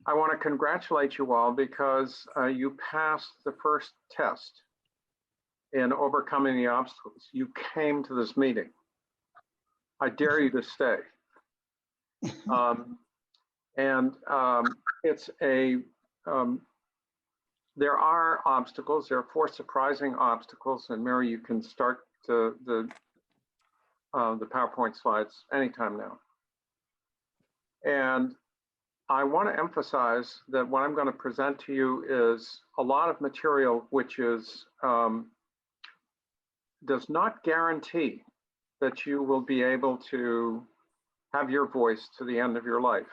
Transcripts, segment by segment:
I want to congratulate you all because you passed the first test in overcoming the obstacles. You came to this meeting. I dare you to stay. It's a, there are obstacles. There are 4 surprising obstacles. And Mary, you can start the PowerPoint slides anytime now. And I want to emphasize that what I'm going to present to you is a lot of material which is does not guarantee that you will be able to have your voice to the end of your life,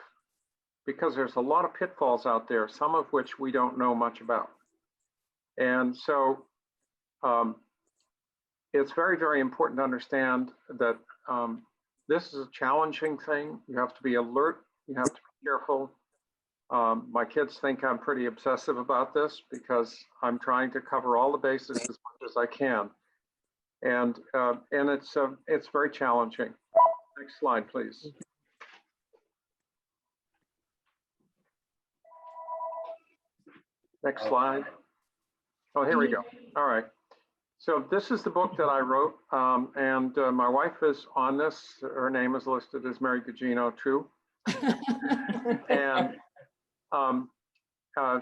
because there's a lot of pitfalls out there, some of which we don't know much about. And so it's very, very important to understand that this is a challenging thing. You have to be alert. You have to be careful. My kids think I'm pretty obsessive about this because I'm trying to cover all the bases as much as I can. And it's very challenging. Next slide, please. Next slide. Oh, here we go. All right. So this is the book that I wrote, and my wife is on this. Her name is listed as Mary Gugino too. And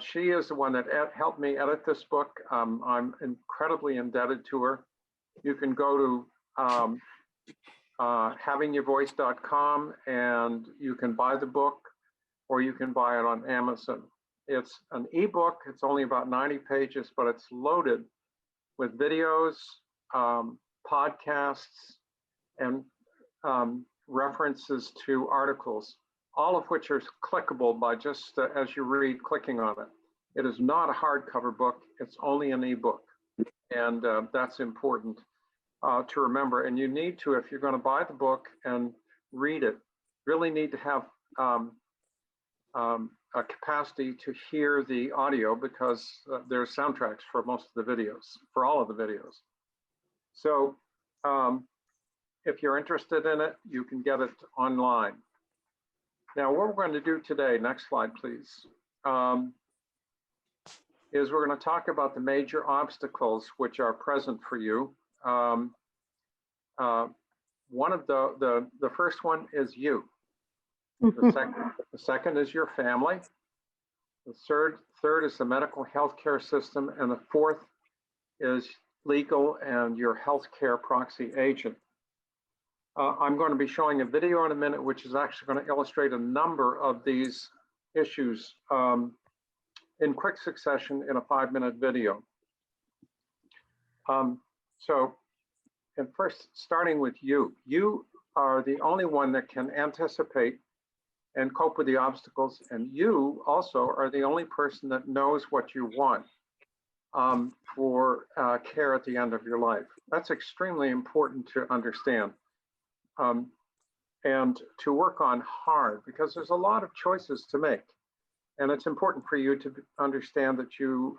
she is the one that helped me edit this book. I'm incredibly indebted to her. You can go to havingyourvoice.com and you can buy the book, or you can buy it on Amazon. It's an ebook. It's only about 90 pages, but it's loaded with videos, podcasts, and references to articles, all of which are clickable by just as you read, clicking on it. It is not a hardcover book. It's only an ebook. And that's important to remember. And you need to, if you're going to buy the book and read it, really need to have a capacity to hear the audio, because there's soundtracks for most of the videos, for all of the videos. So if you're interested in it, you can get it online. Now, what we're going to do today, next slide, please, is we're going to talk about the major obstacles which are present for you. One of the first one is you. The second is your family. The third is the medical healthcare system, and the fourth is legal and your healthcare proxy agent. I'm going to be showing a video in a minute, which is actually going to illustrate a number of these issues in quick succession in a 5-minute video. And first, starting with you. You are the only one that can anticipate and cope with the obstacles, and you also are the only person that knows what you want for care at the end of your life. That's extremely important to understand and to work on hard, because there's a lot of choices to make. And it's important for you to understand that you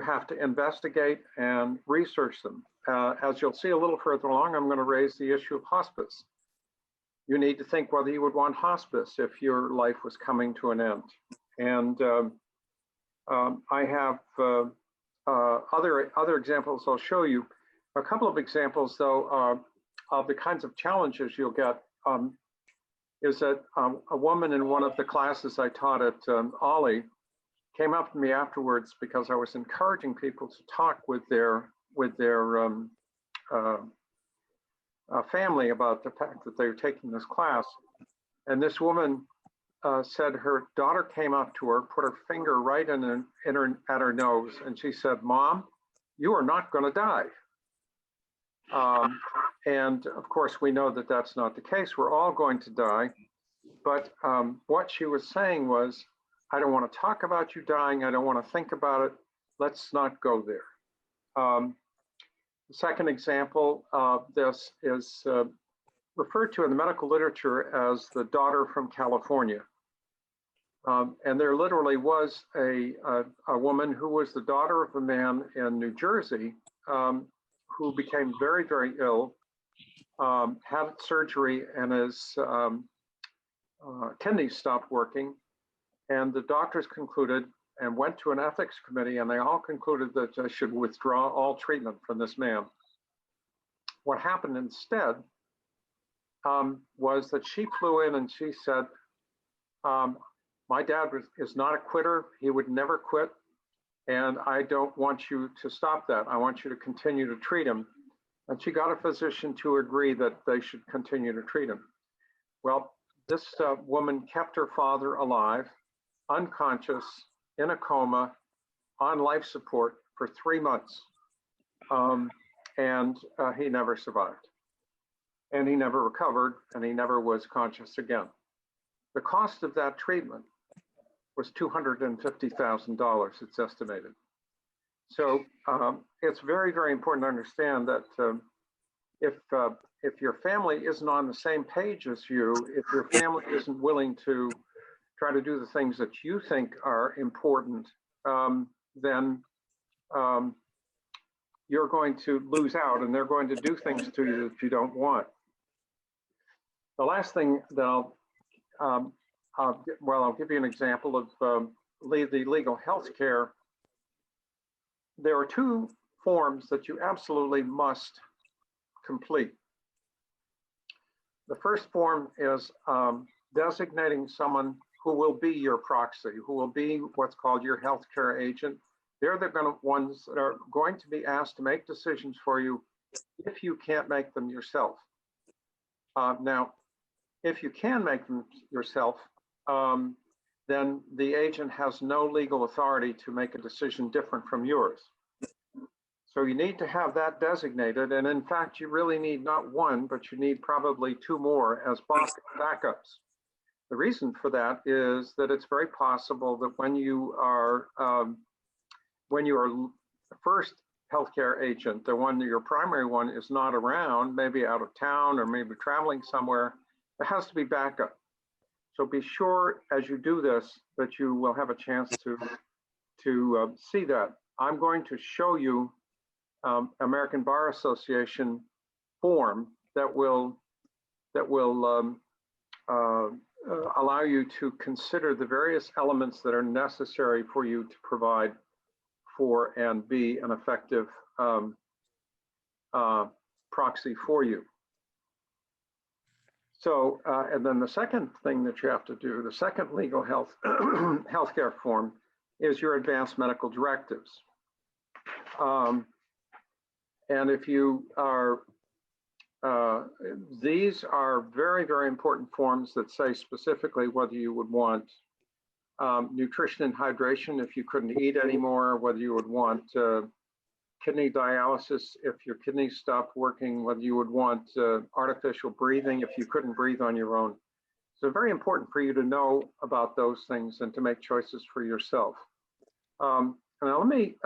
have to investigate and research them. As you'll see a little further along, I'm going to raise the issue of hospice. You need to think whether you would want hospice if your life was coming to an end. And I have other examples I'll show you. A couple of examples, though, of the kinds of challenges you'll get is that a woman in one of the classes I taught at Ollie came up to me afterwards, because I was encouraging people to talk with their family about the fact that they were taking this class. And this woman said her daughter came up to her, put her finger right at her nose, and she said, "Mom, you are not going to die." And of course, we know that that's not the case. We're all going to die. But what she was saying was, I don't want to talk about you dying. I don't want to think about it. Let's not go there. The second example of this is referred to in the medical literature as the daughter from California. And there literally was a woman who was the daughter of a man in New Jersey who became very, very ill, had surgery, and his kidneys stopped working. And the doctors concluded and went to an ethics committee, and they all concluded that I should withdraw all treatment from this man. What happened instead was that she flew in and she said, my dad is not a quitter. He would never quit. And I don't want you to stop that. I want you to continue to treat him. And she got a physician to agree that they should continue to treat him. Well, this woman kept her father alive, unconscious, in a coma, on life support for 3 months. And he never survived. And he never recovered, and he never was conscious again. The cost of that treatment was $250,000, it's estimated. So it's very, very important to understand that if your family isn't on the same page as you, if your family isn't willing to try to do the things that you think are important, then you're going to lose out, and they're going to do things to you that you don't want. The last thing that I'll give you an example of the legal health care. There are 2 forms that you absolutely must complete. The first form is designating someone who will be your proxy, who will be what's called your healthcare agent. They're the ones that are going to be asked to make decisions for you if you can't make them yourself. Now, if you can make them yourself, then the agent has no legal authority to make a decision different from yours. So you need to have that designated. And in fact, you really need not 1, but you need probably 2 more as backups. The reason for that is that it's very possible that when you are the first healthcare agent, the one that your primary one is not around, maybe out of town or maybe traveling somewhere, there has to be backup. So be sure as you do this that you will have a chance to see that. I'm going to show you American Bar Association form that will allow you to consider the various elements that are necessary for you to provide for and be an effective proxy for you. So, and then the second thing that you have to do, the second legal healthcare form, is your advanced medical directives. And if you are, these are very, very important forms that say specifically whether you would want nutrition and hydration if you couldn't eat anymore, whether you would want kidney dialysis if your kidneys stopped working, whether you would want artificial breathing if you couldn't breathe on your own. So very important for you to know about those things and to make choices for yourself. Now let me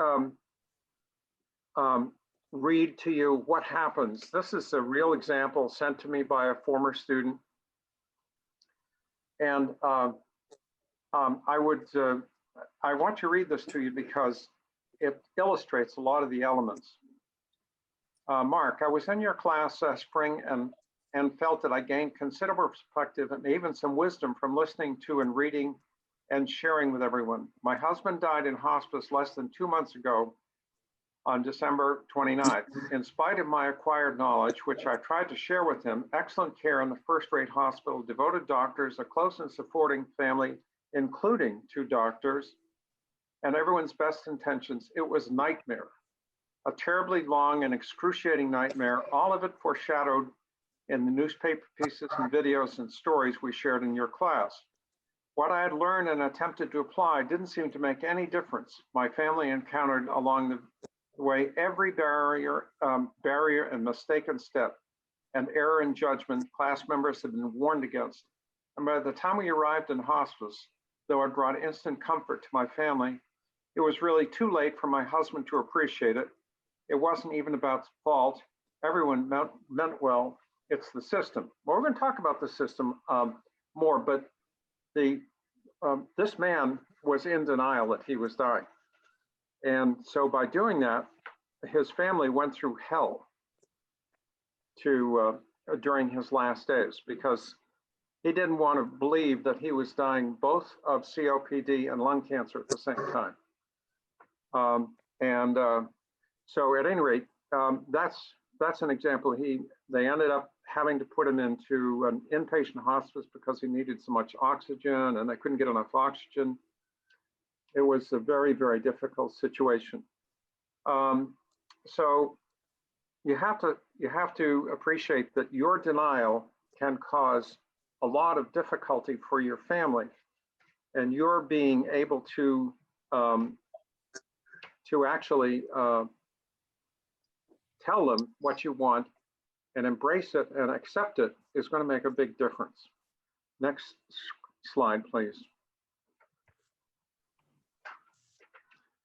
read to you what happens. This is a real example sent to me by a former student. And I want to read this to you because it illustrates a lot of the elements. Mark, I was in your class last spring and felt that I gained considerable perspective and even some wisdom from listening to and reading and sharing with everyone. My husband died in hospice less than 2 months ago on December 29th. In spite of my acquired knowledge, which I tried to share with him, excellent care in the first-rate hospital, devoted doctors, a close and supporting family, including 2 doctors, and everyone's best intentions, it was a nightmare. A terribly long and excruciating nightmare, all of it foreshadowed in the newspaper pieces and videos and stories we shared in your class. What I had learned and attempted to apply didn't seem to make any difference. My family encountered along the way every barrier and mistaken step and error in judgment class members had been warned against. And by the time we arrived in hospice, though it brought instant comfort to my family, it was really too late for my husband to appreciate it. It wasn't even about fault. Everyone meant well. It's the system. Well, we're going to talk about the system more, but this man was in denial that he was dying. And so by doing that, his family went through hell during his last days, because he didn't want to believe that he was dying both of COPD and lung cancer at the same time. So at any rate, that's an example. They ended up having to put him into an inpatient hospice because he needed so much oxygen and they couldn't get enough oxygen. It was a very, very difficult situation. So you have to appreciate that your denial can cause a lot of difficulty for your family, and your being able to actually tell them what you want and embrace it and accept it is going to make a big difference. Next slide, please.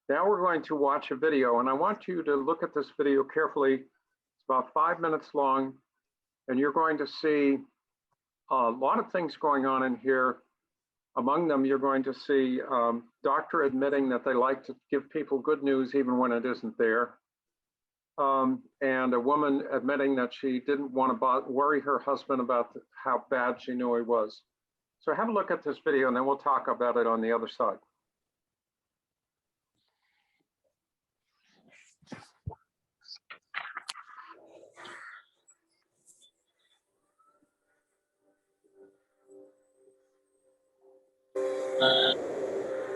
Now we're going to watch a video, and I want you to look at this video carefully. It's about 5 minutes long, and you're going to see a lot of things going on in here. Among them, you're going to see doctor admitting that they like to give people good news even when it isn't there. And a woman admitting that she didn't want to worry her husband about how bad she knew he was. So have a look at this video, and then we'll talk about it on the other side.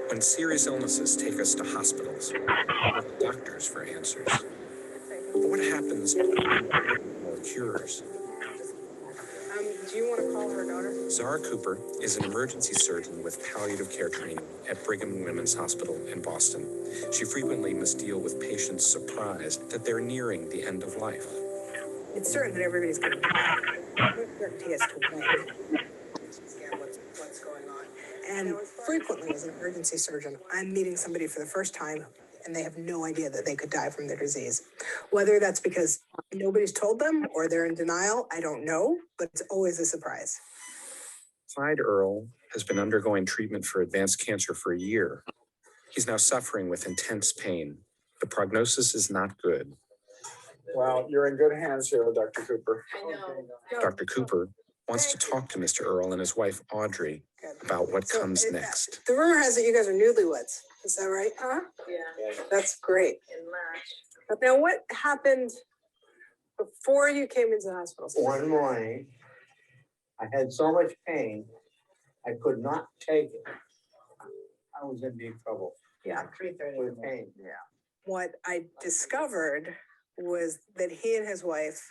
When serious illnesses take us to hospitals, we look to doctors for answers. But what happens when more cures? Do you want to call her daughter? Zara Cooper is an emergency surgeon with palliative care training at Brigham and Women's Hospital in Boston. She frequently must deal with patients surprised that they're nearing the end of life. It's certain that everybody's going to die. No certainty as to when. What's going on. And frequently, as an emergency surgeon, I'm meeting somebody for the first time, and they have no idea that they could die from their disease. Whether that's because nobody's told them or they're in denial, I don't know, but it's always a surprise. Clyde Earle has been undergoing treatment for advanced cancer for a year. He's now suffering with intense pain. The prognosis is not good. Well, you're in good hands here with Dr. Cooper. I know. Dr. Cooper wants to talk to Mr. Earle and his wife, Audrey, about what comes next. The rumor has it you guys are newlyweds. Is that right? Huh? Yeah. That's great. In March. Now, what happened before you came into the hospital? One morning, I had so much pain, I could not take it. I was in deep trouble Yeah. 3:30. with pain. Yeah. What I discovered was that he and his wife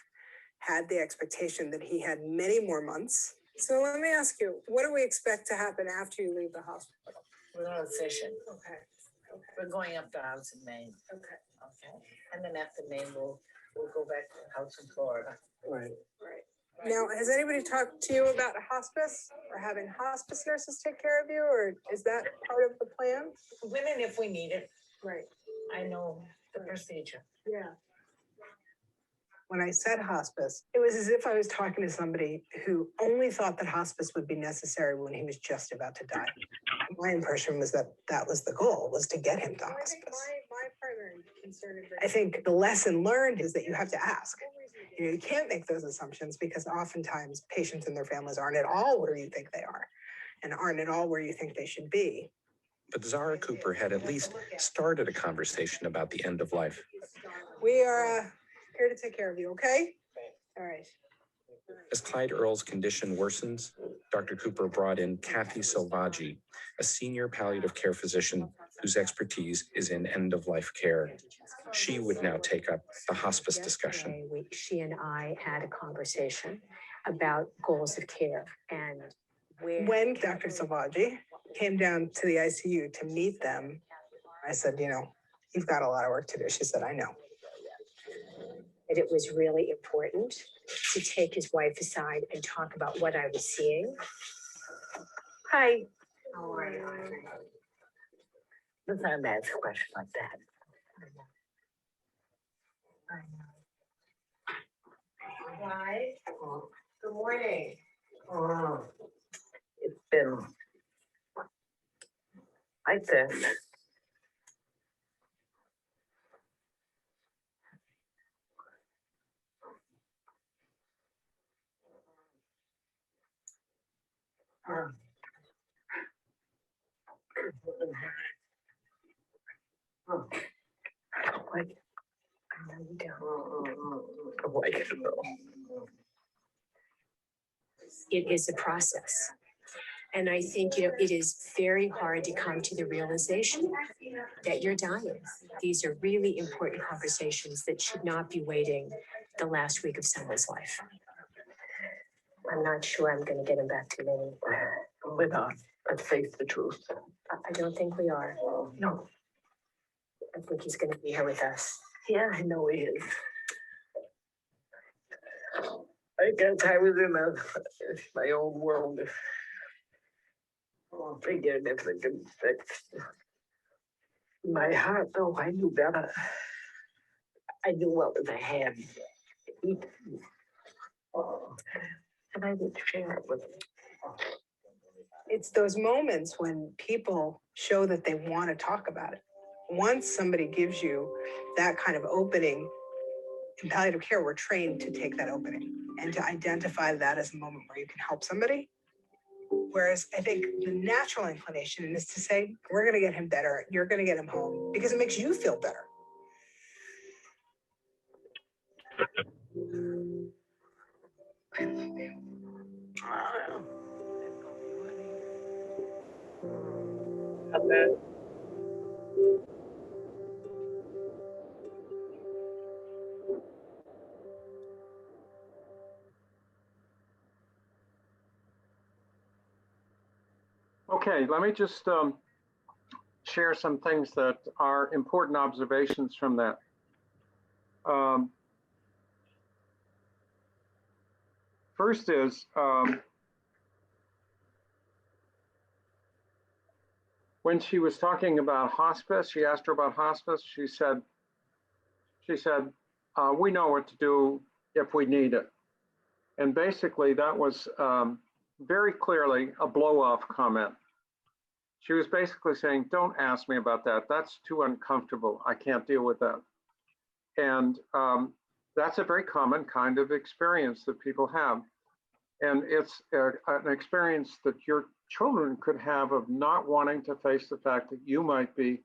had the expectation that he had many more months. So let me ask you, what do we expect to happen after you leave the hospital? We're going fishing. Okay. We're going up to a house in Maine. Okay. Okay. And then after Maine, we'll go back to a house in Florida. Right. Right. Now, has anybody talked to you about hospice or having hospice nurses take care of you, or is that part of the plan? Women, if we need it, Right. I know the procedure. Yeah. When I said hospice, it was as if I was talking to somebody who only thought that hospice would be necessary when he was just about to die. My impression was that that was the goal, was to get him to hospice. My primary concern is I think the lesson learned is that you have to ask. You can't make those assumptions because oftentimes patients and their families aren't at all where you think they are and aren't at all where you think they should be. But Zara Cooper had at least started a conversation about the end of life. We are here to take care of you, okay? All right. As Clyde Earle's condition worsens, Dr. Cooper brought in Kathy Selvaggi, a senior palliative care physician whose expertise is in end-of-life care. She would now take up the hospice discussion. She and I had a conversation about goals of care and when Dr. Selvaggi came down to the ICU to meet them, I said, you've got a lot of work to do. She said, I know. that it was really important to take his wife aside and talk about what I was seeing. Hi. How are you? Let's not ask a question like that. Hi. Good morning. It's been like this. Like, I know you don't. Like, it is a process. And I think, it is very hard to come to the realization that you're dying. These are really important conversations that should not be waiting the last week of someone's life. I'm not sure I'm going to get him back to me. We're not. Let's face the truth. I don't think we are. No. I think he's going to be here with us. Yeah, I know he is. I guess I was in my own world. Figuring if it could fix my heart, though, I knew better. I knew what was ahead. And I didn't share it with him. It's those moments when people show that they want to talk about it. Once somebody gives you that kind of opening, in palliative care, we're trained to take that opening and to identify that as a moment where you can help somebody. Whereas I think the natural inclination is to say, we're going to get him better. You're going to get him home because it makes you feel better. Okay, let me just share some things that are important observations from that. First is, when she was talking about hospice, she asked her about hospice. She said, we know what to do if we need it. And basically that was very clearly a blow-off comment. She was basically saying, don't ask me about that. That's too uncomfortable. I can't deal with that. And that's a very common kind of experience that people have. And it's an experience that your children could have of not wanting to face the fact that you might be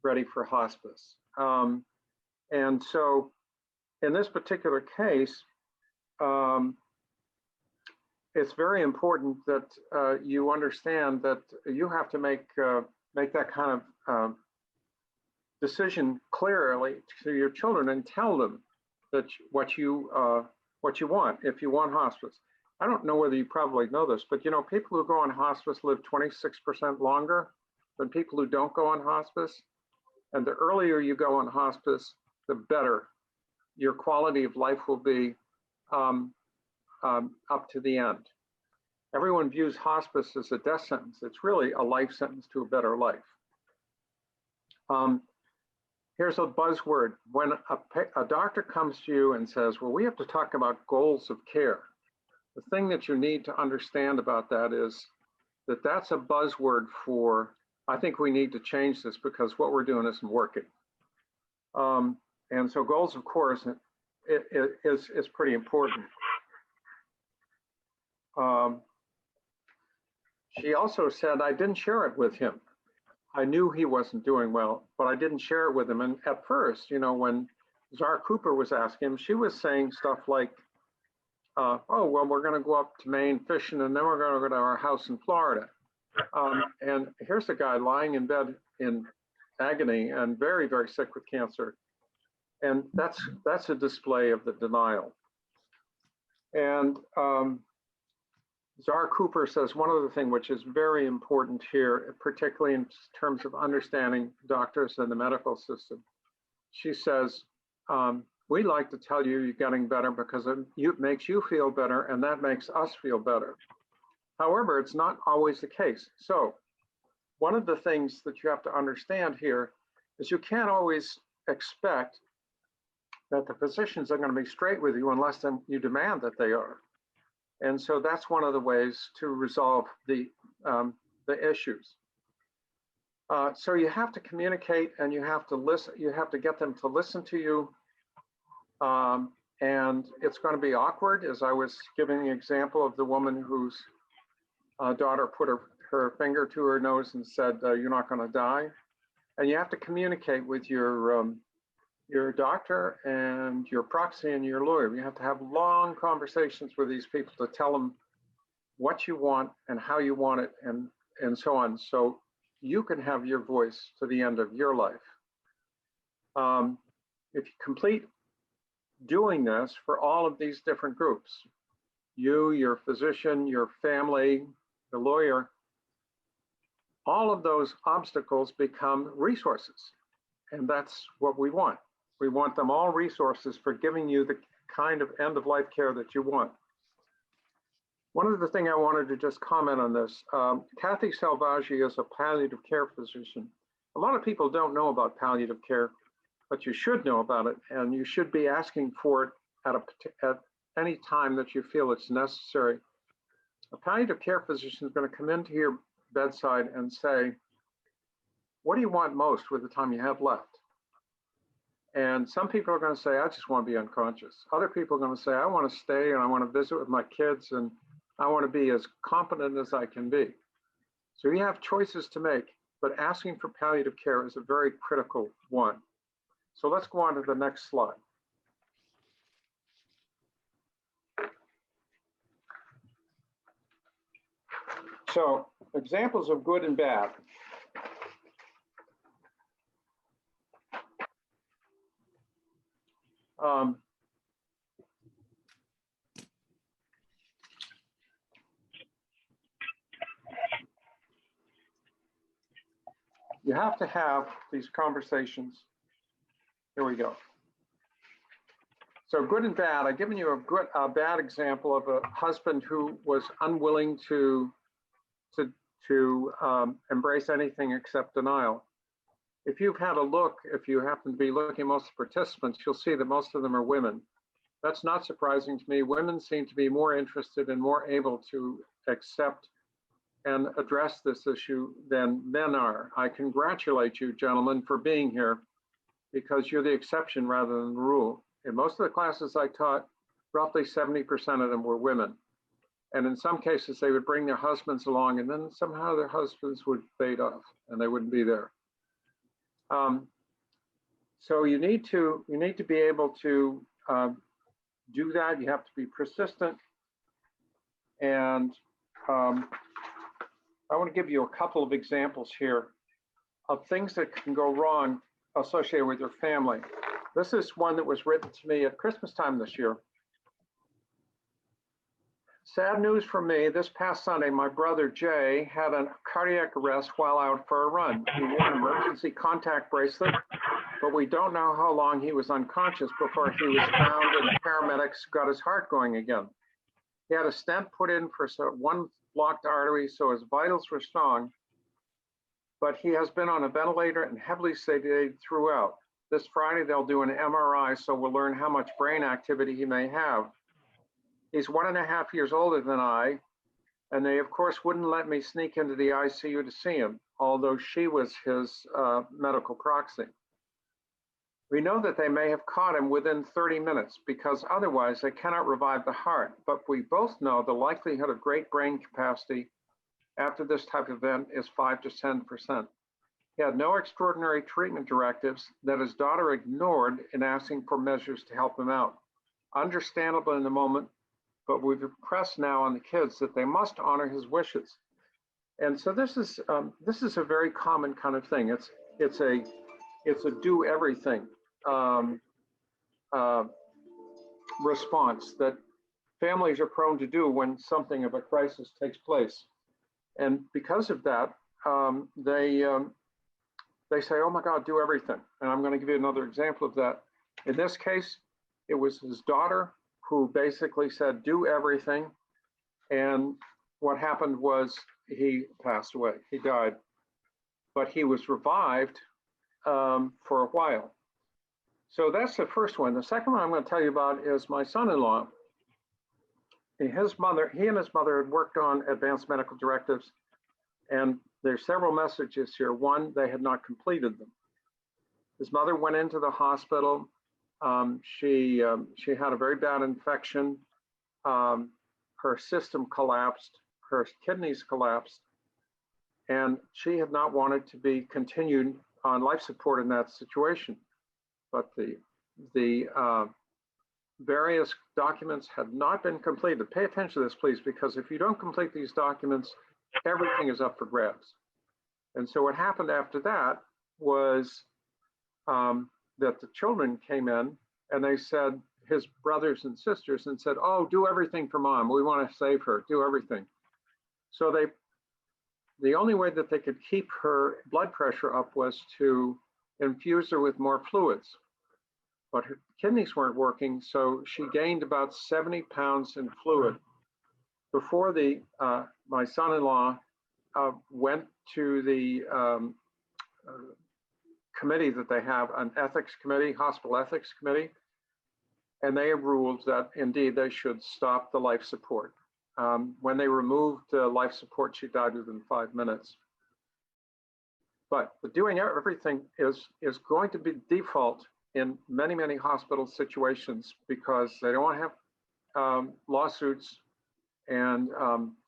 ready for hospice. And so in this particular case, it's very important that you understand that you have to make that kind of decision clearly to your children and tell them that what you want if you want hospice. I don't know whether you probably know this, but people who go on hospice live 26% longer than people who don't go on hospice. And the earlier you go on hospice, the better your quality of life will be up to the end. Everyone views hospice as a death sentence. It's really a life sentence to a better life. Here's a buzzword. When a doctor comes to you and says, well, we have to talk about goals of care, the thing that you need to understand about that is that that's a buzzword for, I think we need to change this because what we're doing isn't working. And so goals of course is pretty important. She also said, I didn't share it with him. I knew he wasn't doing well, but I didn't share it with him. And at first, when Czar Cooper was asking him, she was saying stuff like, oh, well, we're going to go up to Maine fishing, and then we're going to go to our house in Florida. And here's a guy lying in bed in agony and very, very sick with cancer. And that's a display of the denial. And Czar Cooper says one other thing which is very important here, particularly in terms of understanding doctors and the medical system. She says, we like to tell you you're getting better because it makes you feel better and that makes us feel better. However, it's not always the case. So one of the things that you have to understand here is you can't always expect that the physicians are going to be straight with you unless you demand that they are. And so that's one of the ways to resolve the issues. So you have to communicate and you have to listen, you have to get them to listen to you. And it's going to be awkward, as I was giving the example of the woman whose daughter put her finger to her nose and said, "You're not going to die." And you have to communicate with your doctor and your proxy and your lawyer. You have to have long conversations with these people to tell them what you want and how you want it, and so on, so you can have your voice to the end of your life. If you complete doing this for all of these different groups, you, your physician, your family, the lawyer, all of those obstacles become resources. And that's what we want. We want them all resources for giving you the kind of end-of-life care that you want. One of the things I wanted to just comment on this, Kathy Salvaggi is a palliative care physician. A lot of people don't know about palliative care, but you should know about it, and you should be asking for it at any time that you feel it's necessary. A palliative care physician is going to come into your bedside and say, "What do you want most with the time you have left?" And some people are going to say, "I just want to be unconscious." Other people are going to say, "I want to stay and I want to visit with my kids and I want to be as competent as I can be." So you have choices to make, but asking for palliative care is a very critical one. So let's go on to the next slide. So examples of good and bad. You have to have these conversations. Here we go. So good and bad. I've given you a bad example of a husband who was unwilling to embrace anything except denial. If you've had a look, if you happen to be looking at most of the participants, you'll see that most of them are women. That's not surprising to me. Women seem to be more interested and more able to accept and address this issue than men are. I congratulate you, gentlemen, for being here, because you're the exception rather than the rule. In most of the classes I taught, roughly 70% of them were women. And in some cases, they would bring their husbands along, and then somehow their husbands would fade off and they wouldn't be there. So you need to be able to do that. You have to be persistent. And I want to give you a couple of examples here of things that can go wrong associated with your family. This is one that was written to me at Christmas time this year. Sad news for me, this past Sunday, my brother Jay had a cardiac arrest while out for a run. He wore an emergency contact bracelet, but we don't know how long he was unconscious before he was found and paramedics got his heart going again. He had a stent put in for one blocked artery, so his vitals were strong, but he has been on a ventilator and heavily sedated throughout. This Friday, they'll do an MRI, so we'll learn how much brain activity he may have. He's 1.5 years older than I, and they, of course, wouldn't let me sneak into the ICU to see him, although she was his medical proxy. We know that they may have caught him within 30 minutes because otherwise they cannot revive the heart, but we both know the likelihood of great brain capacity after this type of event is 5 to 10%. He had no extraordinary treatment directives that his daughter ignored in asking for measures to help him out. Understandable in the moment, but we've impressed now on the kids that they must honor his wishes. And so this is a very common kind of thing. It's a do everything response that families are prone to do when something of a crisis takes place. And because of that, they say, "Oh my God, do everything." And I'm going to give you another example of that. In this case, it was his daughter who basically said, "Do everything." And what happened was he passed away. He died, but he was revived for a while. So that's the first one. The second one I'm going to tell you about is my son-in-law. He and his mother had worked on advanced medical directives, and there's several messages here. One, they had not completed them. His mother went into the hospital. She had a very bad infection. Her system collapsed. her kidneys collapsed, and she had not wanted to be continued on life support in that situation. But the various documents had not been completed. Pay attention to this, please, because if you don't complete these documents, everything is up for grabs. And so what happened after that was that the children came in and they said, his brothers and sisters, and said, oh, do everything for mom. We want to save her, do everything. So the only way that they could keep her blood pressure up was to infuse her with more fluids. But her kidneys weren't working, so she gained about 70 pounds in fluid. Before my son-in-law went to the committee that they have, an ethics committee, hospital ethics committee, and they ruled that indeed they should stop the life support. When they removed the life support, she died within 5 minutes. But doing everything is going to be default in many, many hospital situations because they don't want to have lawsuits. And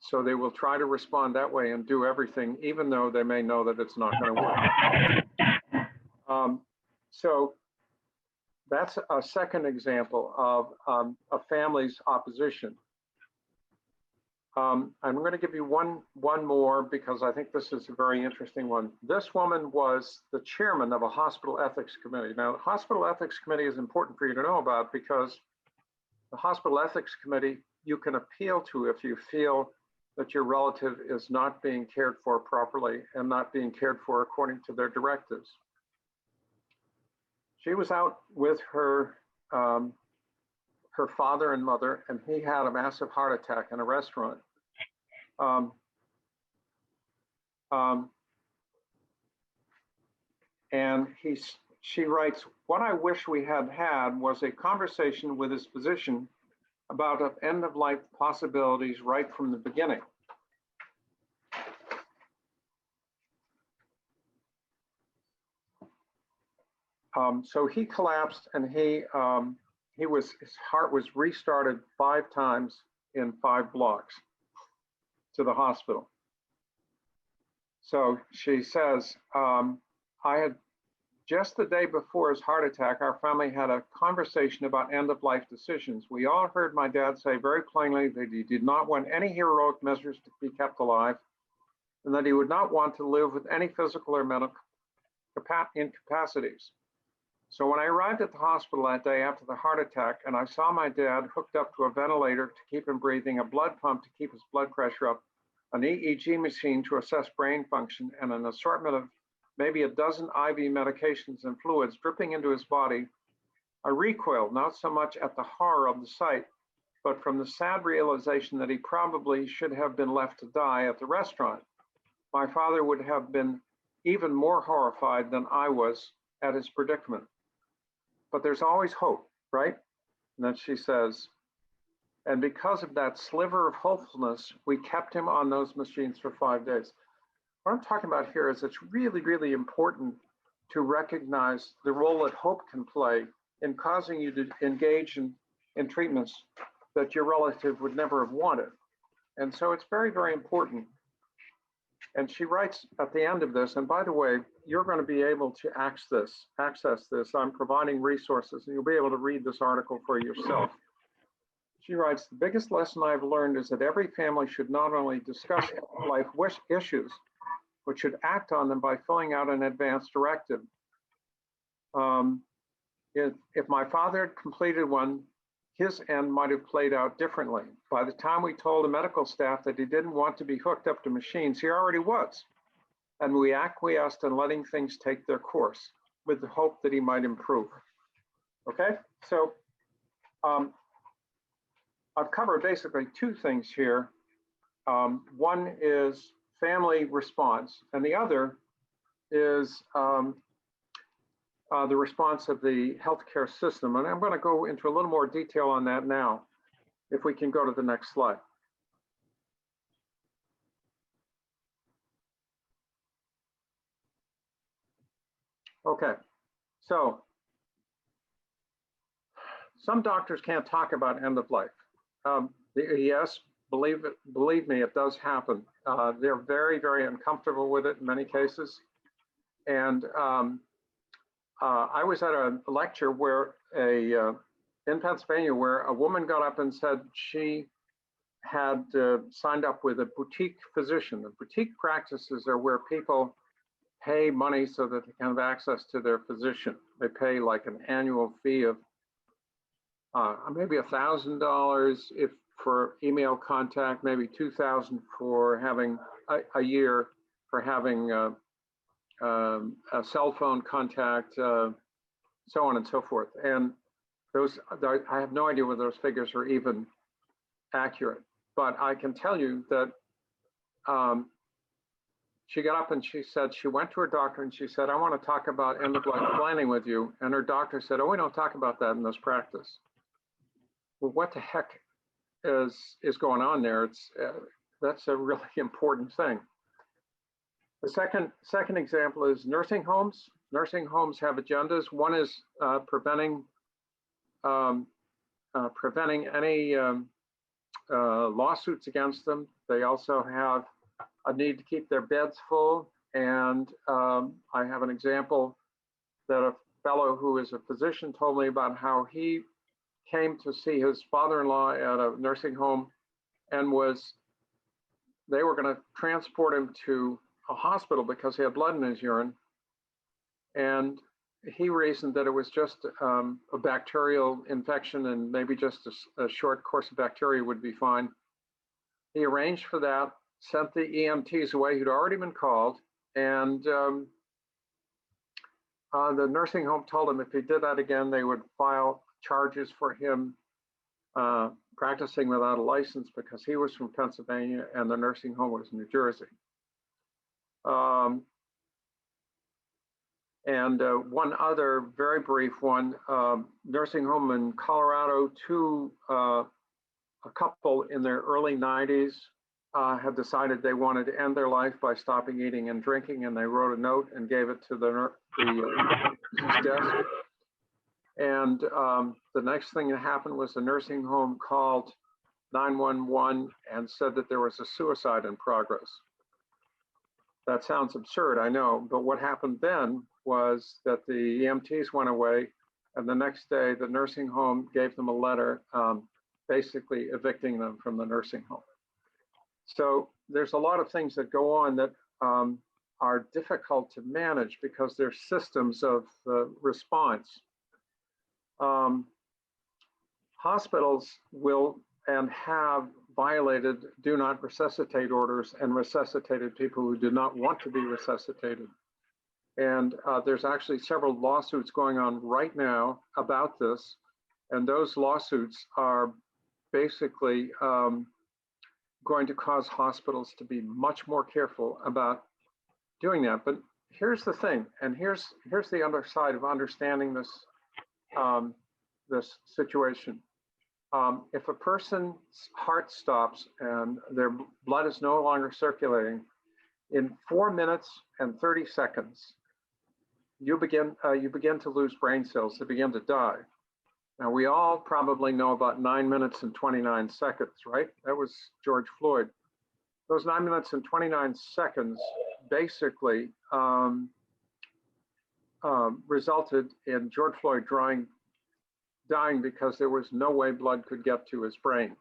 so they will try to respond that way and do everything, even though they may know that it's not going to work. So that's a second example of a family's opposition. I'm going to give you one more because I think this is a very interesting one. This woman was the chairman of a hospital ethics committee. Now, the hospital ethics committee is important for you to know about because the hospital ethics committee you can appeal to if you feel that your relative is not being cared for properly and not being cared for according to their directives. She was out with her father and mother, and he had a massive heart attack in a restaurant. And she writes, what I wish we had had was a conversation with his physician about end-of-life possibilities right from the beginning. So he collapsed, and his heart was restarted 5 times in 5 blocks to the hospital. So she says, I had just the day before his heart attack, our family had a conversation about end-of-life decisions. We all heard my dad say very plainly that he did not want any heroic measures to be kept alive, and that he would not want to live with any physical or mental incapacities. So when I arrived at the hospital that day after the heart attack, and I saw my dad hooked up to a ventilator to keep him breathing, a blood pump to keep his blood pressure up, an EEG machine to assess brain function, and an assortment of maybe a dozen IV medications and fluids dripping into his body, I recoiled not so much at the horror of the sight, but from the sad realization that he probably should have been left to die at the restaurant. My father would have been even more horrified than I was at his predicament. But there's always hope, right? And then she says, and because of that sliver of hopefulness, we kept him on those machines for 5 days. What I'm talking about here is it's really, really important to recognize the role that hope can play in causing you to engage in treatments that your relative would never have wanted. And so it's very, very important. And she writes at the end of this, and by the way, you're going to be able to access this. I'm providing resources, and you'll be able to read this article for yourself. She writes, the biggest lesson I've learned is that every family should not only discuss life issues, but should act on them by filling out an advance directive. If my father had completed one, his end might have played out differently. By the time we told the medical staff that he didn't want to be hooked up to machines, he already was. And we acquiesced in letting things take their course with the hope that he might improve. Okay, so I've covered basically 2 things here. One is family response, and the other is the response of the healthcare system. And I'm going to go into a little more detail on that now, if we can go to the next slide. Okay, so some doctors can't talk about end of life. Yes, believe me, it does happen. They're very, very uncomfortable with it in many cases. And I was at a lecture where in Pennsylvania, where a woman got up and said she had signed up with a boutique physician. The boutique practices are where people pay money so that they can have access to their physician. They pay like an annual fee of maybe $1,000 if for email contact, maybe $2,000 for having a year for having a cell phone contact, so on and so forth. And those, I have no idea whether those figures are even accurate, but I can tell you that she got up and she said she went to her doctor and she said, I want to talk about end-of-life planning with you. And her doctor said, oh, we don't talk about that in this practice. Well, what the heck is going on there? That's a really important thing. The second example is nursing homes. Nursing homes have agendas. One is preventing any lawsuits against them. They also have a need to keep their beds full. And I have an example that a fellow who is a physician told me about how he came to see his father-in-law at a nursing home and they were going to transport him to a hospital because he had blood in his urine. And he reasoned that it was just a bacterial infection and maybe just a short course of bacteria would be fine. He arranged for that, sent the EMTs away who'd already been called, and the nursing home told him if he did that again, they would file charges for him practicing without a license because he was from Pennsylvania and the nursing home was in New Jersey. And one other very brief one, nursing home in Colorado, a couple in their early 90s had decided they wanted to end their life by stopping eating and drinking, and they wrote a note and gave it to the desk. And the next thing that happened was the nursing home called 911 and said that there was a suicide in progress. That sounds absurd, I know, but what happened then was that the EMTs went away, and the next day the nursing home gave them a letter basically evicting them from the nursing home. So there's a lot of things that go on that are difficult to manage because they're systems of response. Hospitals will and have violated do not resuscitate orders and resuscitated people who do not want to be resuscitated. And there's actually several lawsuits going on right now about this. And those lawsuits are basically going to cause hospitals to be much more careful about doing that. But here's the thing, and here's the other side of understanding this, this situation. If a person's heart stops and their blood is no longer circulating, in 4 minutes and 30 seconds, you begin to lose brain cells. They begin to die. Now, we all probably know about 9 minutes and 29 seconds, right? That was George Floyd. Those 9 minutes and 29 seconds basically resulted in George Floyd dying because there was no way blood could get to his brain.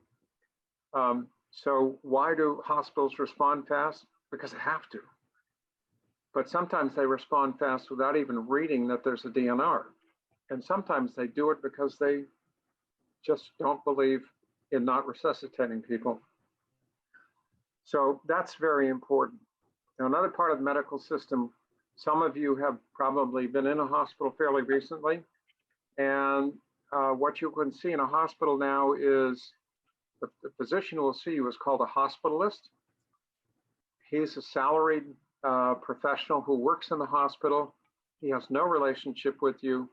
So why do hospitals respond fast? Because they have to. But sometimes they respond fast without even reading that there's a DNR. And sometimes they do it because they just don't believe in not resuscitating people. So that's very important. Now, another part of the medical system, some of you have probably been in a hospital fairly recently. And what you can see in a hospital now is the physician who will see you is called a hospitalist. He's a salaried professional who works in the hospital. He has no relationship with you.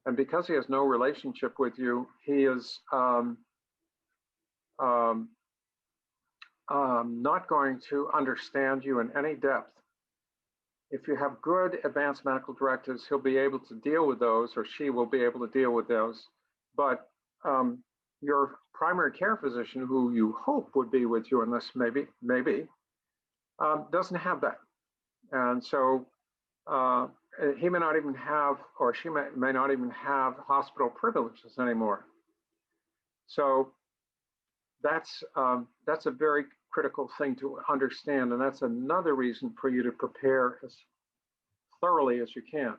And because he has no relationship with you, he is not going to understand you in any depth. If you have good advanced medical directives, he'll be able to deal with those, or she will be able to deal with those. But your primary care physician, who you hope would be with you in this, maybe, doesn't have that. And so he may not even have, or she may not even have hospital privileges anymore. So that's a very critical thing to understand, and that's another reason for you to prepare as thoroughly as you can.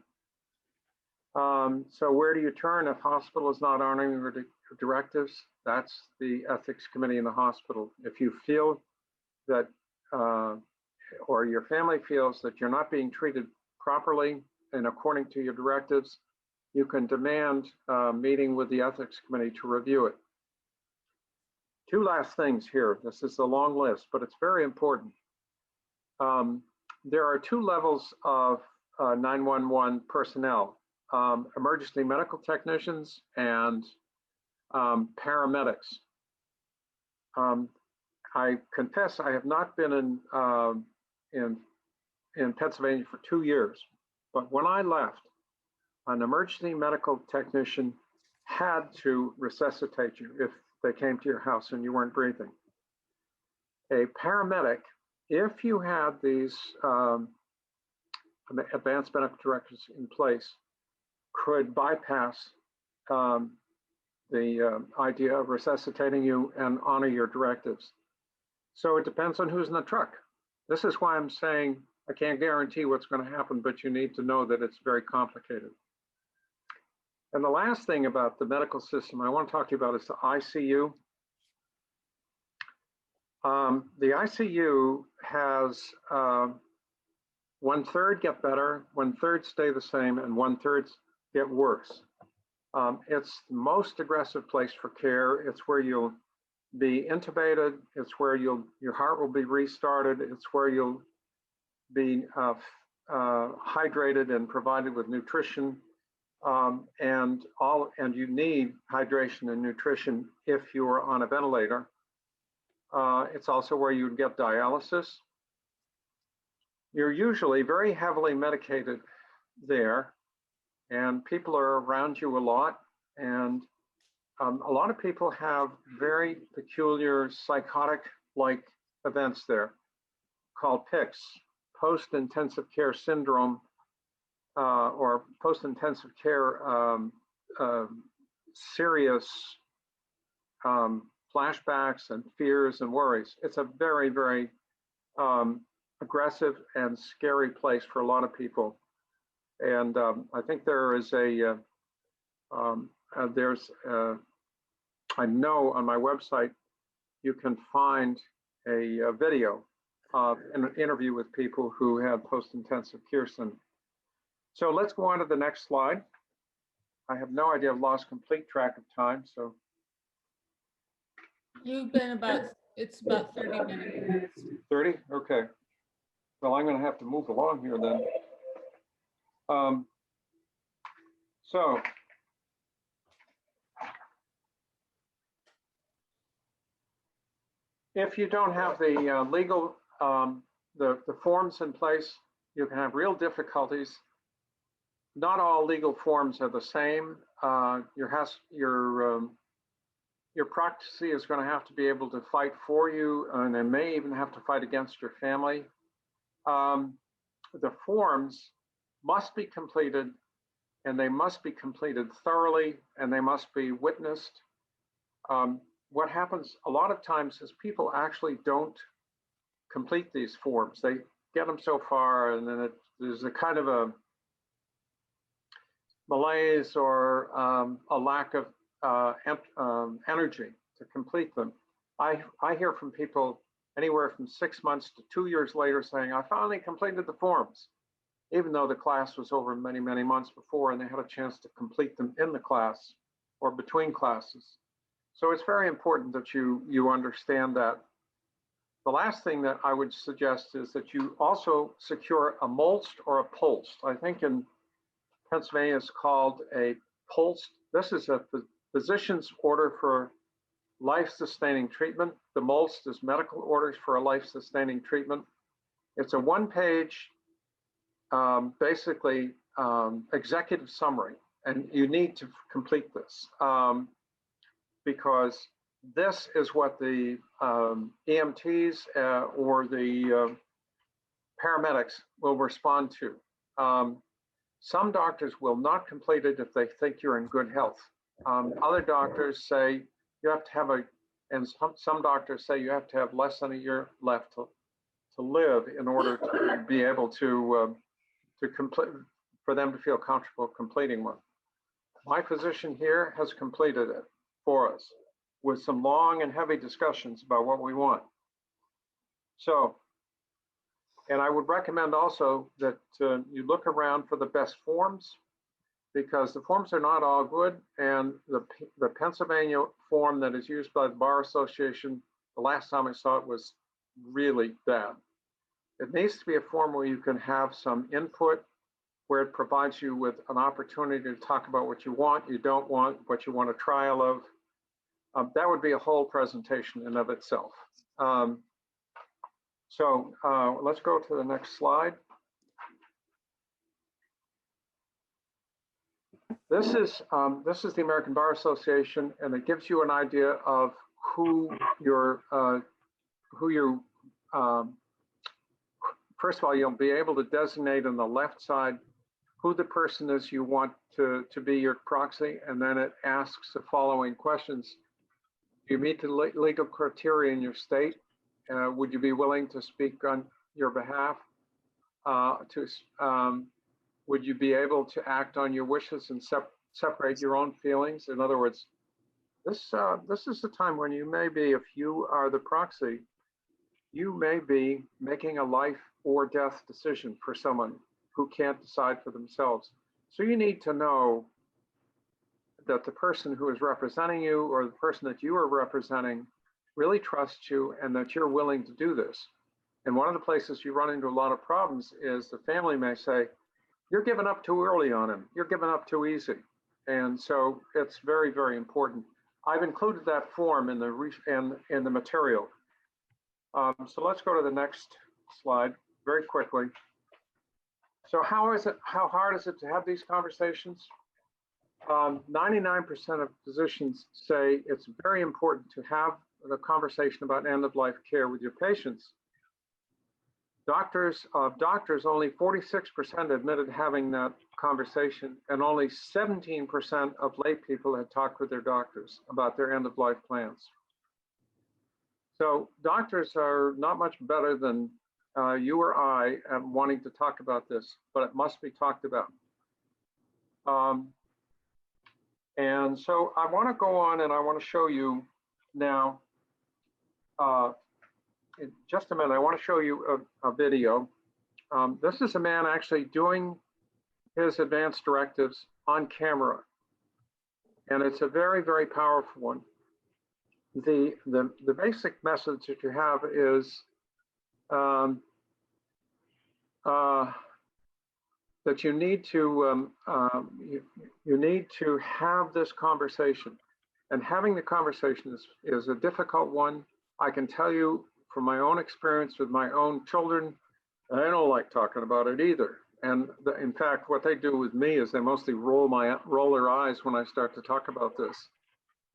So where do you turn if hospital is not honoring your directives? That's the ethics committee in the hospital. If you feel that, or your family feels that you're not being treated properly and according to your directives, you can demand a meeting with the ethics committee to review it. Two last things here. This is a long list, but it's very important. There are two levels of 911 personnel, emergency medical technicians and paramedics. I confess I have not been in Pennsylvania for 2 years, but when I left, an emergency medical technician had to resuscitate you if they came to your house and you weren't breathing. A paramedic, if you had these advanced medical directives in place, could bypass the idea of resuscitating you and honor your directives. So it depends on who's in the truck. This is why I'm saying I can't guarantee what's going to happen, but you need to know that it's very complicated. And the last thing about the medical system I want to talk to you about is the ICU. The ICU has 1/3 get better, 1/3 stay the same, and 1/3 get worse. It's the most aggressive place for care. It's where you'll be intubated. It's where your heart will be restarted. It's where you'll be hydrated and provided with nutrition. And you need hydration and nutrition if you are on a ventilator. It's also where you get dialysis. You're usually very heavily medicated there, and people are around you a lot. And a lot of people have very peculiar psychotic-like events there called PICS, post-intensive care syndrome, or post-intensive care serious flashbacks and fears and worries. It's a very, very aggressive and scary place for a lot of people. And I think there is I know on my website, you can find a video of an interview with people who had post-intensive care syndrome. So let's go on to the next slide. I have no idea, I've lost complete track of time, so. You've been it's about 30 minutes. 30, okay. Well, I'm gonna have to move along here then. So. If you don't have the legal, the forms in place, you can have real difficulties. Not all legal forms are the same. Your proxy is going to have to be able to fight for you, and they may even have to fight against your family. The forms must be completed, and they must be completed thoroughly, and they must be witnessed. What happens a lot of times is people actually don't complete these forms. They get them so far, and then there's a kind of a malaise or a lack of energy to complete them. I hear from people anywhere from 6 months to 2 years later saying, I finally completed the forms, even though the class was over many, many months before and they had a chance to complete them in the class or between classes. So it's very important that you understand that. The last thing that I would suggest is that you also secure a MOLST or a POLST. I think in Pennsylvania it's called a POLST. This is a physician's order for life-sustaining treatment. The MOLST is medical orders for a life-sustaining treatment. It's a one-page, basically executive summary, and you need to complete this. because this is what the EMTs or the paramedics will respond to. Some doctors will not complete it if they think you're in good health. Other doctors say you have to have and some doctors say you have to have less than a year left to live in order to be able to complete, for them to feel comfortable completing one. My physician here has completed it for us with some long and heavy discussions about what we want. So, and I would recommend also that you look around for the best forms, because the forms are not all good, and the Pennsylvania form that is used by the Bar Association, the last time I saw it was really bad. It needs to be a form where you can have some input, where it provides you with an opportunity to talk about what you want, you don't want, what you want a trial of. That would be a whole presentation in of itself. So let's go to the next slide. This is the American Bar Association, and it gives you an idea of who your first of all, you'll be able to designate on the left side who the person is you want to be your proxy, and then it asks the following questions. Do you meet the legal criteria in your state? Would you be willing to speak on your behalf? Would you be able to act on your wishes and separate your own feelings? In other words, this is the time when you may be, if you are the proxy, you may be making a life or death decision for someone who can't decide for themselves. So you need to know that the person who is representing you or the person that you are representing really trusts you and that you're willing to do this. And one of the places you run into a lot of problems is the family may say, you're giving up too early on him, you're giving up too easy. And so it's very, very important. I've included that form in the material. So let's go to the next slide very quickly. So how hard is it to have these conversations? 99% of physicians say it's very important to have the conversation about end-of-life care with your patients. Doctors, only 46% admitted having that conversation, and only 17% of lay people had talked with their doctors about their end-of-life plans. So doctors are not much better than you or I at wanting to talk about this, but it must be talked about. And so I want to go on and I want to show you now, in just a minute, I want to show you a video. This is a man actually doing his advanced directives on camera. And it's a very, very powerful one. The basic message that you have is that you need to you need to have this conversation, and having the conversation is a difficult one. I can tell you from my own experience with my own children, I don't like talking about it either. And in fact, what they do with me is they mostly roll their eyes when I start to talk about this.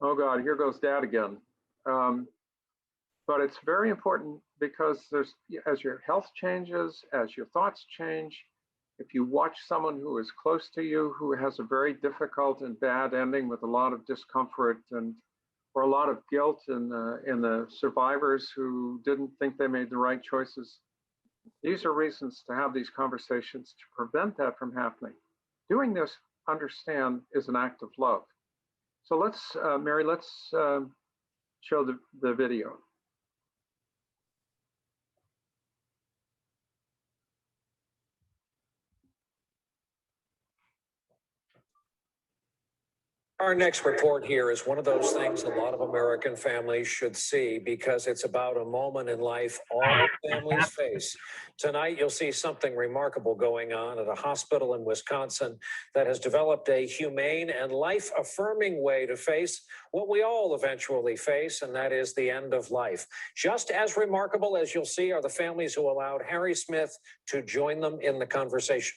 Oh God, here goes Dad again. But it's very important because as your health changes, as your thoughts change, if you watch someone who is close to you who has a very difficult and bad ending with a lot of discomfort or a lot of guilt in the survivors who didn't think they made the right choices, these are reasons to have these conversations to prevent that from happening. Doing this, understand, is an act of love. So let's, Mary, let's show the video. Our next report here is one of those things a lot of American families should see because it's about a moment in life all families face. Tonight, you'll see something remarkable going on at a hospital in Wisconsin that has developed a humane and life-affirming way to face what we all eventually face, and that is the end of life. Just as remarkable, as you'll see, are the families who allowed Harry Smith to join them in the conversation.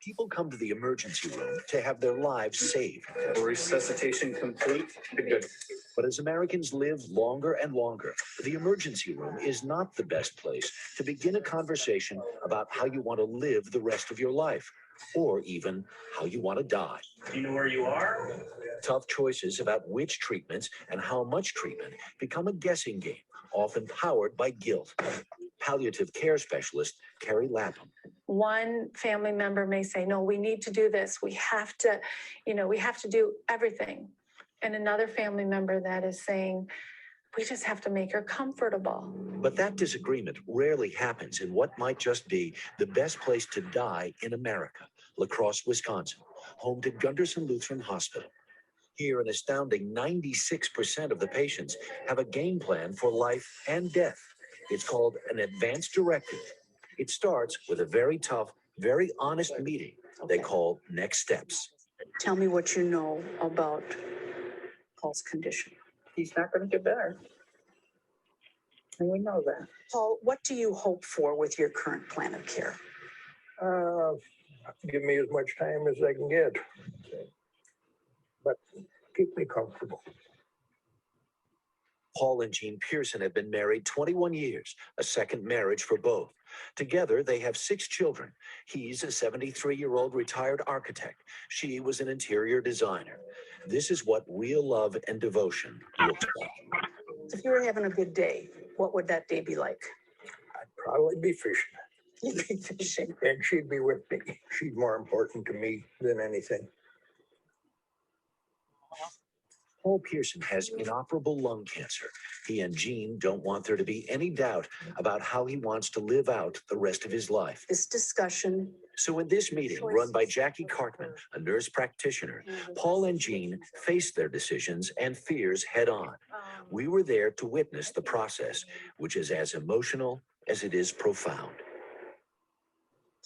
People come to the emergency room to have their lives saved. Resuscitation complete. Good. But as Americans live longer and longer, the emergency room is not the best place to begin a conversation about how you want to live the rest of your life, or even how you want to die. You know where you are? Tough choices about which treatments and how much treatment become a guessing game, often powered by guilt. Palliative care specialist Carrie Lapham. One family member may say, no, we need to do this. We have to, we have to do everything. And another family member that is saying, we just have to make her comfortable. But that disagreement rarely happens in what might just be the best place to die in America, La Crosse, Wisconsin, home to Gunderson Lutheran Hospital. Here, an astounding 96% of the patients have a game plan for life and death. It's called an advance directive. It starts with a very tough, very honest meeting they call next steps. Tell me what you know about Paul's condition. He's not going to get better. And we know that. Paul, what do you hope for with your current plan of care? Give me as much time as I can get, but keep me comfortable. Paul and Jean Pearson have been married 21 years, a second marriage for both. Together, they have 6 children. He's a 73-year-old retired architect. She was an interior designer. This is what real love and devotion looks like. If you were having a good day, what would that day be like? I'd probably be fishing. You'd be fishing. And she'd be with me. She's more important to me than anything. Paul Pearson has inoperable lung cancer. He and Jean don't want there to be any doubt about how he wants to live out the rest of his life. This discussion. So in this meeting, run by Jackie Cartman, a nurse practitioner, Paul and Jean face their decisions and fears head on. We were there to witness the process, which is as emotional as it is profound.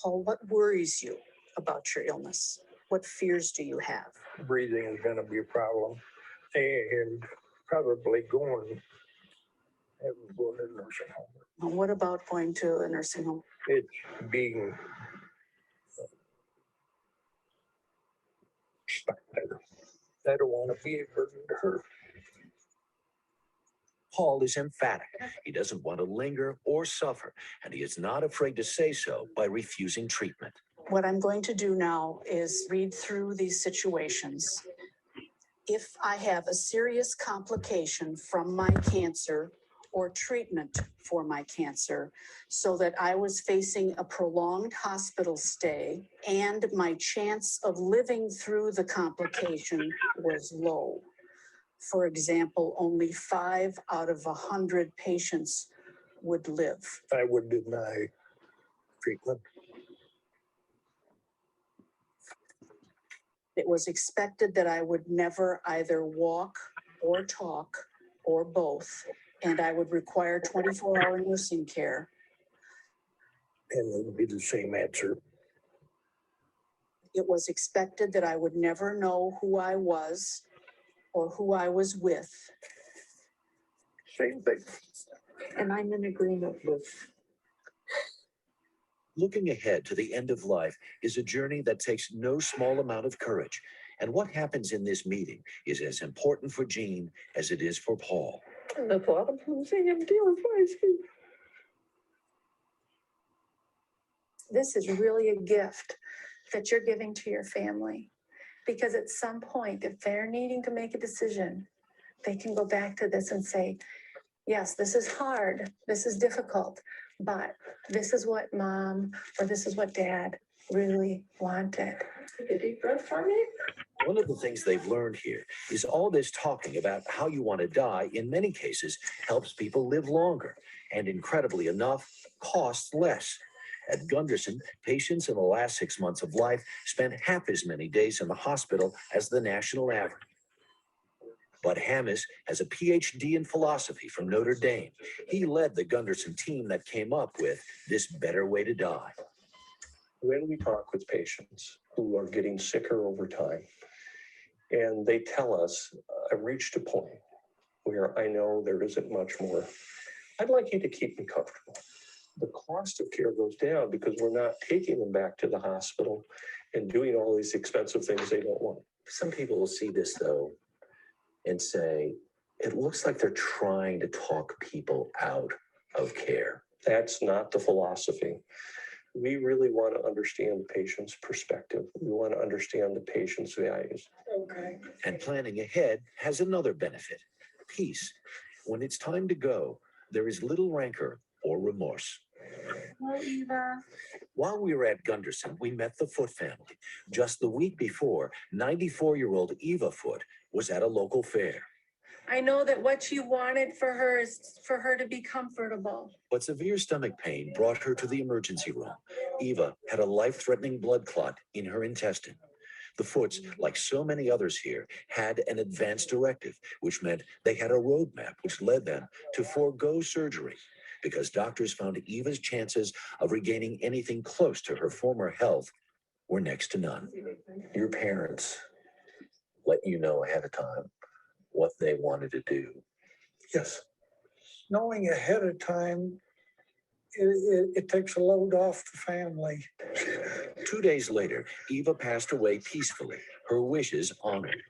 Paul, what worries you about your illness? What fears do you have? Breathing is going to be a problem. And probably going to the nursing home. And what about going to a nursing home? It's being stuck there. I don't want to be a burden to her. Paul is emphatic. He doesn't want to linger or suffer, and he is not afraid to say so by refusing treatment. What I'm going to do now is read through these situations. If I have a serious complication from my cancer or treatment for my cancer, so that I was facing a prolonged hospital stay and my chance of living through the complication was low. For example, only 5 out of 100 patients would live. I would deny treatment. It was expected that I would never either walk or talk or both, and I would require 24-hour nursing care. And it would be the same answer. It was expected that I would never know who I was or who I was with. Same thing. And I'm in agreement with. Looking ahead to the end of life is a journey that takes no small amount of courage. And what happens in this meeting is as important for Jean as it is for Paul. And the thought of losing him terrifies me. This is really a gift that you're giving to your family. Because at some point, if they're needing to make a decision, they can go back to this and say, yes, this is hard, this is difficult, but this is what mom or this is what dad really wanted. Take a deep breath for me. One of the things they've learned here is all this talking about how you want to die, in many cases, helps people live longer and, incredibly enough, costs less. At Gunderson, patients in the last 6 months of life spent half as many days in the hospital as the national average. Bud Hammis has a PhD in philosophy from Notre Dame. He led the Gunderson team that came up with this better way to die. When we talk with patients who are getting sicker over time, and they tell us, I've reached a point where I know there isn't much more. I'd like you to keep me comfortable. the cost of care goes down because we're not taking them back to the hospital and doing all these expensive things they don't want. Some people will see this, though, and say, it looks like they're trying to talk people out of care. That's not the philosophy. We really want to understand the patient's perspective. We want to understand the patient's values. Okay. And planning ahead has another benefit, peace. When it's time to go, there is little rancor or remorse. Well, Eva. While we were at Gunderson, we met the Foot family. Just the week before, 94-year-old Eva Foot was at a local fair. I know that what you wanted for her is for her to be comfortable. But severe stomach pain brought her to the emergency room. Eva had a life-threatening blood clot in her intestine. The Foots, like so many others here, had an advance directive, which meant they had a roadmap which led them to forego surgery because doctors found Eva's chances of regaining anything close to her former health were next to none. Your parents let you know ahead of time what they wanted to do. Yes. Knowing ahead of time, it takes a load off the family. 2 days later, Eva passed away peacefully, her wishes honored.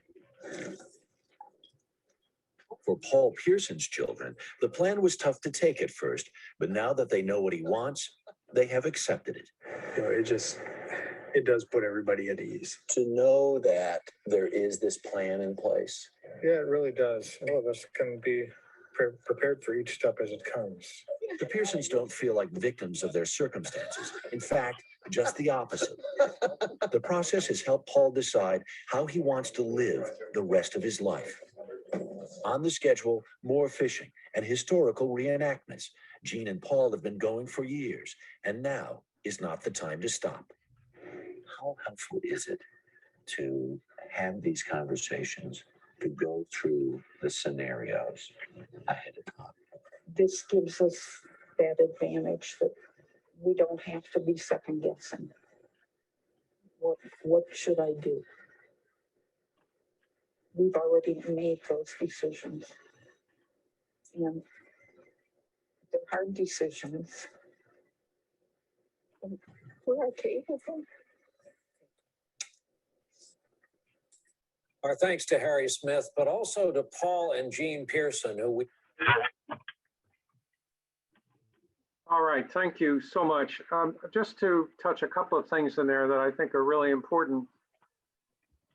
For Paul Pearson's children, the plan was tough to take at first, but now that they know what he wants, they have accepted it. You know, it does put everybody at ease. To know that there is this plan in place. Yeah, it really does. All of us can be prepared for each step as it comes. The Pearsons don't feel like victims of their circumstances. In fact, just the opposite. The process has helped Paul decide how he wants to live the rest of his life. On the schedule, more fishing and historical reenactments. Jean and Paul have been going for years, and now is not the time to stop. How helpful is it to have these conversations, to go through the scenarios ahead of time? This gives us that advantage that we don't have to be second guessing. What should I do? We've already made those decisions. And they're hard decisions. We're okay with them. Our thanks to Harry Smith, but also to Paul and Jean Pearson, who we. All right, thank you so much. Just to touch a couple of things in there that I think are really important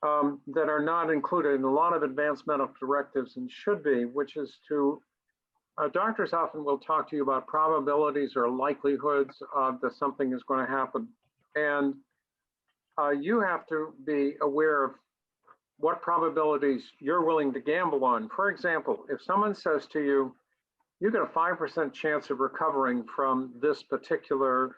that are not included in a lot of advanced medical directives and should be, which is to, doctors often will talk to you about probabilities or likelihoods that something is going to happen. And you have to be aware of what probabilities you're willing to gamble on. For example, if someone says to you, you get a 5% chance of recovering from this particular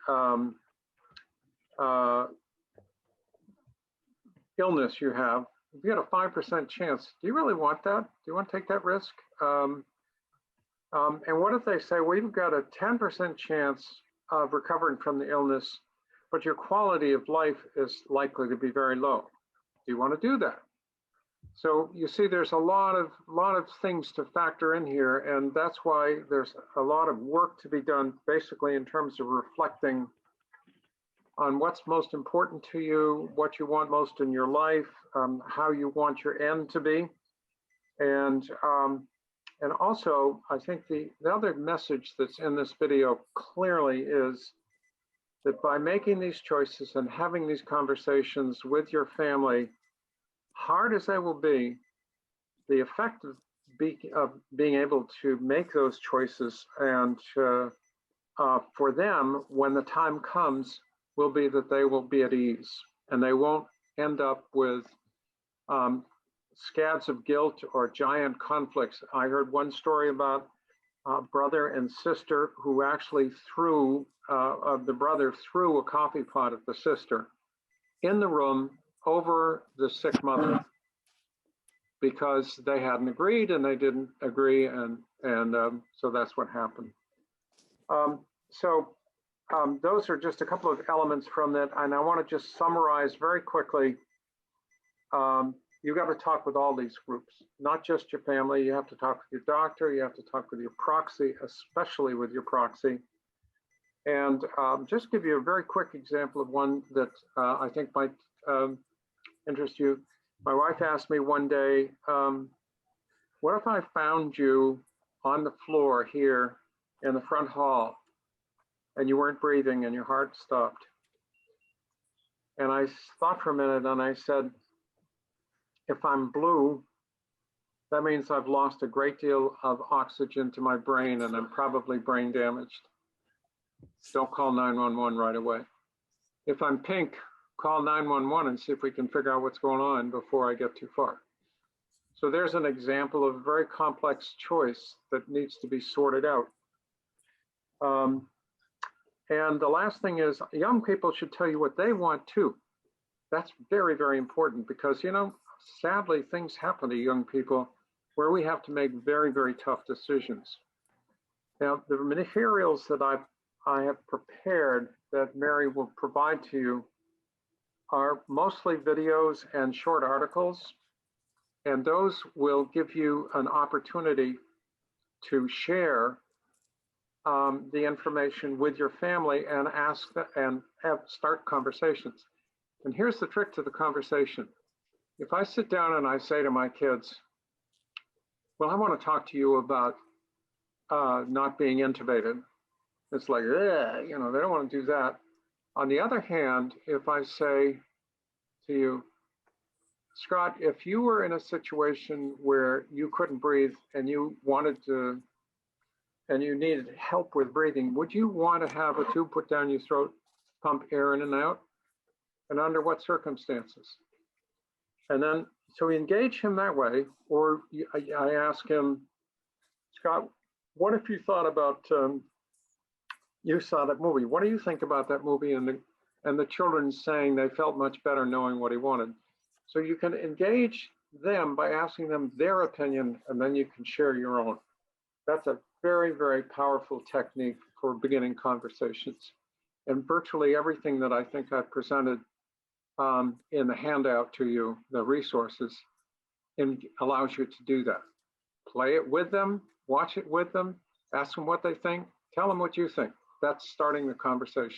illness you have, you get a 5% chance. Do you really want that? Do you want to take that risk? And what if they say, well, you've got a 10% chance of recovering from the illness, but your quality of life is likely to be very low. Do you want to do that? So you see, there's a lot of things to factor in here, and that's why there's a lot of work to be done, basically in terms of reflecting on what's most important to you, what you want most in your life, how you want your end to be, and also I think the other message that's in this video clearly is that by making these choices and having these conversations with your family, hard as they will be, the effect of being able to make those choices and for them, when the time comes, will be that they will be at ease and they won't end up with scads of guilt or giant conflicts. I heard one story about a brother and sister who actually threw, the brother threw a coffee pot at the sister in the room over the sick mother because they hadn't agreed and they didn't agree, and so that's what happened. Those are just a couple of elements from that, and I want to just summarize very quickly. You've got to talk with all these groups, not just your family. You have to talk with your doctor, you have to talk with your proxy, especially with your proxy. And just give you a very quick example of one that I think might interest you. My wife asked me one day, what if I found you on the floor here in the front hall and you weren't breathing and your heart stopped? And I thought for a minute and I said, if I'm blue, that means I've lost a great deal of oxygen to my brain and I'm probably brain damaged. Don't call 911 right away. If I'm pink, call 911 and see if we can figure out what's going on before I get too far. So there's an example of a very complex choice that needs to be sorted out. And the last thing is, young people should tell you what they want too. That's very, very important because, you know, sadly, things happen to young people where we have to make very, very tough decisions. Now, the materials that I have prepared that Mary will provide to you are mostly videos and short articles, and those will give you an opportunity to share the information with your family and start conversations. And here's the trick to the conversation. If I sit down and I say to my kids, well, I want to talk to you about not being intubated. It's like, you know, they don't want to do that. On the other hand, if I say to you, Scott, if you were in a situation where you couldn't breathe and you wanted to, and you needed help with breathing, would you want to have a tube put down your throat, pump air in and out? And under what circumstances? And then, so we engage him that way, or I ask him, Scott, what if you thought about, you saw that movie, what do you think about that movie? And the children saying they felt much better knowing what he wanted. So you can engage them by asking them their opinion, and then you can share your own. That's a very, very powerful technique for beginning conversations. And virtually everything that I think I've presented in the handout to you, the resources, allows you to do that. Play it with them, watch it with them, ask them what they think, tell them what you think. That's starting the conversation.